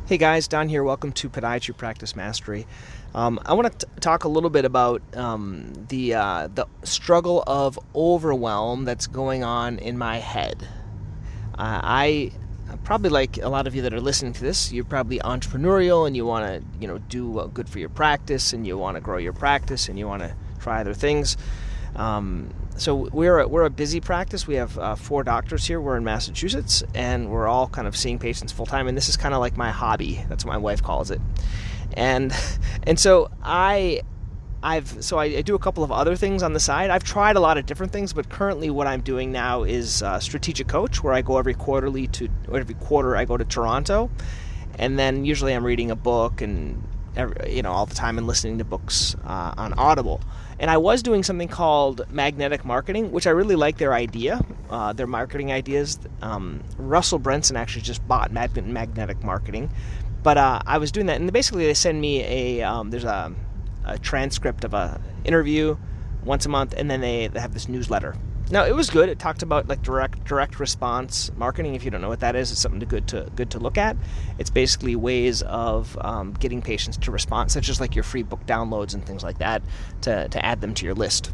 Hey guys, Don here. Welcome to Podiatry Practice Mastery. I want to talk a little bit about the struggle of overwhelm that's going on in my head. I probably, like a lot of you that are listening to this, you're probably entrepreneurial and you want to do good for your practice, and you want to grow your practice, and you want to try other things. So we're a busy practice. We have 4 doctors here. We're in Massachusetts, and we're all kind of seeing patients full time. And this is kind of like my hobby. That's what my wife calls it. And so I do a couple of other things on the side. I've tried a lot of different things, but currently what I'm doing now is strategic coach, where I go every quarter I go to Toronto, and then usually I'm reading a book and all the time, and listening to books on Audible. And I was doing something called magnetic marketing, which I really like their idea, their marketing ideas. Russell Brunson actually just bought magnetic marketing, but I was doing that, and basically they send me there's a transcript of a interview once a month, and then they have this newsletter. Now, it was good. It talked about like direct response marketing. If you don't know what that is, it's something good to look at. It's basically ways of getting patients to respond, such as like your free book downloads and things like that, to add them to your list.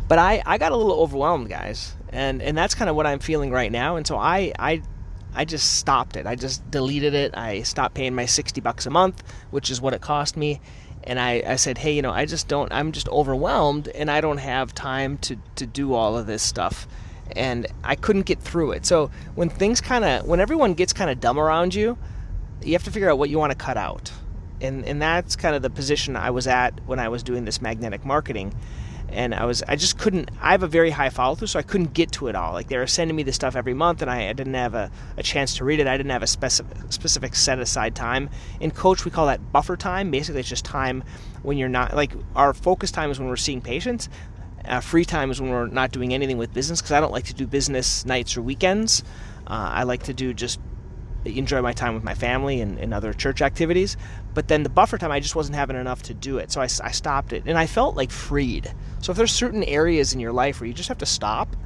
But I got a little overwhelmed, guys, and that's kind of what I'm feeling right now. And so I just stopped it. I just deleted it. I stopped paying my $60 a month, which is what it cost me. And I said, hey, I'm just overwhelmed, and I don't have time to do all of this stuff. And I couldn't get through it. So when everyone gets kind of dumb around you, you have to figure out what you want to cut out. And that's kind of the position I was at when I was doing this magnetic marketing. And I just couldn't. I have a very high follow through, so I couldn't get to it all. Like, they were sending me this stuff every month, and I didn't have a chance to read it. I didn't have a specific set aside time. In coach, we call that buffer time. Basically, it's just time when you're not, like, our focus time is when we're seeing patients. Free time is when we're not doing anything with business, because I don't like to do business nights or weekends. I like to just enjoy my time with my family and other church activities. But then the buffer time, I just wasn't having enough to do it, so I stopped it, and I felt like freed. So if there's certain areas in your life where you just have to stop,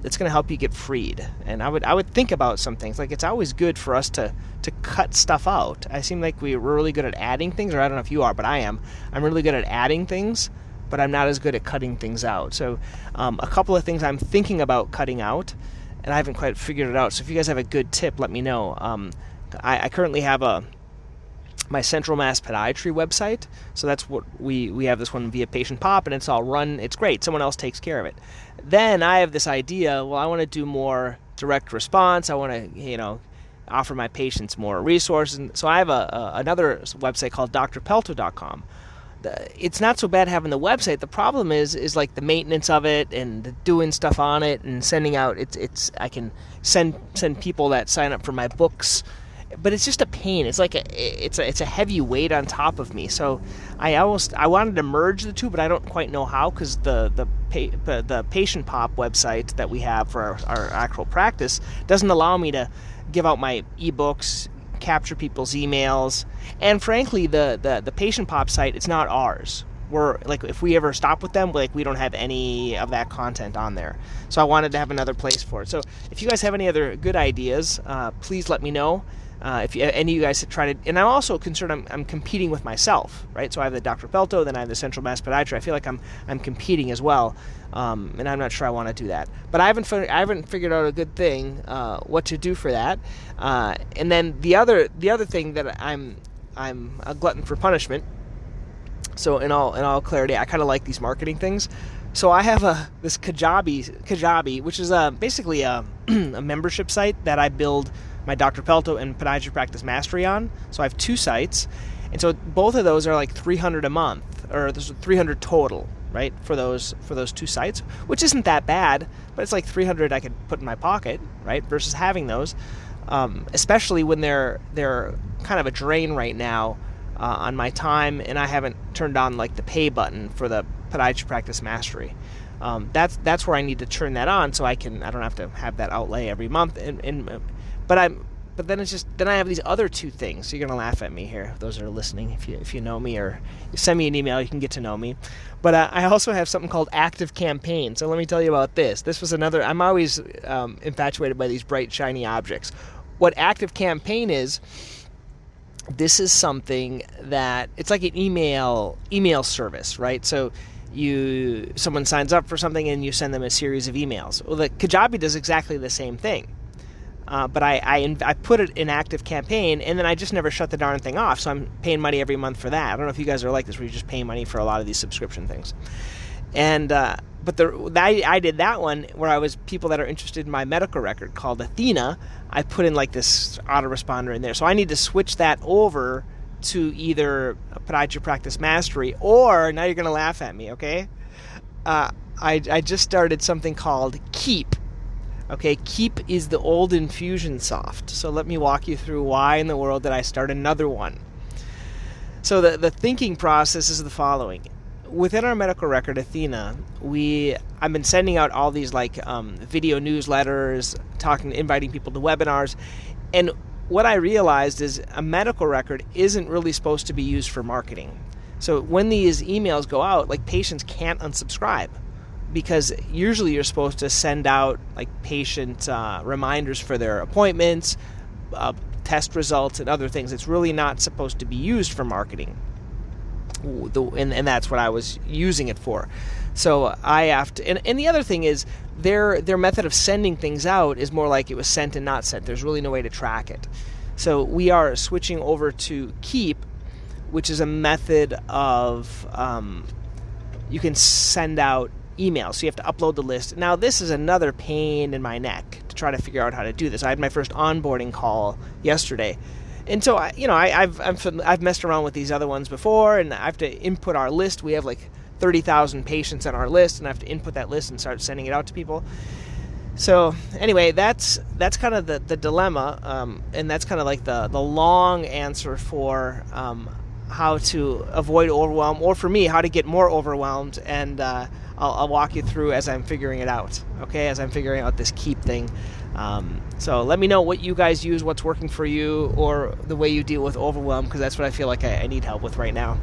it's going to help you get freed. And I would think about some things. Like, it's always good for us to cut stuff out. I seem like we're really good at adding things, or I don't know if you are, but I am. I'm really good at adding things, but I'm not as good at cutting things out. So a couple of things I'm thinking about cutting out, and I haven't quite figured it out. So if you guys have a good tip, let me know. I currently have my Central Mass Podiatry website. So that's what we have, this one via Patient Pop, and it's all run. It's great. Someone else takes care of it. Then I have this idea, well, I want to do more direct response. I want to, offer my patients more resources. And so I have another website called drpelto.com. It's not so bad having the website. The problem is like the maintenance of it, and the doing stuff on it, and sending out. I can send people that sign up for my books, but it's just a pain. It's like it's a heavy weight on top of me. So I wanted to merge the two, but I don't quite know how, because the Patient Pop website that we have for our actual practice doesn't allow me to give out my ebooks, capture people's emails, and frankly, the Patient Pop site, it's not ours. We're like, if we ever stop with them, we don't have any of that content on there. So I wanted to have another place for it. So if you guys have any other good ideas, please let me know. If any of you guys have tried it, and I'm also concerned I'm competing with myself, right? So I have the Dr. Pelto, then I have the Central Mass Podiatry. I feel like I'm competing as well, and I'm not sure I want to do that. But I haven't figured out a good thing what to do for that. And then the other thing that I'm a glutton for punishment. So in all clarity, I kind of like these marketing things. So I have this Kajabi, which is basically a membership site that I build my Dr. Pelto and Podiatry Practice Mastery on. So I have 2 sites, and so both of those are like $300 a month, or there's $300 total, right, for those 2 sites, which isn't that bad, but it's like $300 I could put in my pocket, right, versus having those, especially when they're kind of a drain right now on my time, and I haven't turned on like the pay button for the Podiatry Practice Mastery. That's where I need to turn that on, so I don't have to have that outlay every month. But then I have these other 2 things. So you're gonna laugh at me here, those that are listening. If you know me, or you send me an email, you can get to know me. But I also have something called Active Campaign. So let me tell you about this. This was another. I'm always infatuated by these bright, shiny objects. What Active Campaign is this is something that it's like an email service, right? So someone signs up for something and you send them a series of emails. Well, the Kajabi does exactly the same thing. But I put it in active campaign, and then I just never shut the darn thing off. So I'm paying money every month for that. I don't know if you guys are like this, where you just pay money for a lot of these subscription things. And but I did that one where I was people that are interested in my medical record called Athena. I put in like this autoresponder in there. So I need to switch that over to either Podiatry Practice Mastery, or now you're going to laugh at me, okay? I just started something called Keep. Okay, Keep is the old Infusionsoft. So let me walk you through why in the world did I start another one. So the thinking process is the following. Within our medical record, Athena, I've been sending out all these like video newsletters, inviting people to webinars, and what I realized is a medical record isn't really supposed to be used for marketing. So when these emails go out, like patients can't unsubscribe, because usually you're supposed to send out like patient reminders for their appointments, test results, and other things. It's really not supposed to be used for marketing. And that's what I was using it for. So I have to, and the other thing is their method of sending things out is more like it was sent and not sent. There's really no way to track it. So we are switching over to Keep, which is a method of you can send out emails. So you have to upload the list. Now this is another pain in my neck to try to figure out how to do this. I had my first onboarding call yesterday. And so, I've messed around with these other ones before, and I have to input our list. We have like 30,000 patients on our list, and I have to input that list and start sending it out to people. So anyway, that's kind of the dilemma, and that's kind of like the long answer for how to avoid overwhelm, or for me, how to get more overwhelmed. And I'll walk you through as I'm figuring it out, okay, as I'm figuring out this Keep thing. So let me know what you guys use, what's working for you, or the way you deal with overwhelm, because that's what I feel like I need help with right now.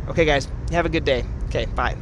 Okay, guys, have a good day. Okay, bye.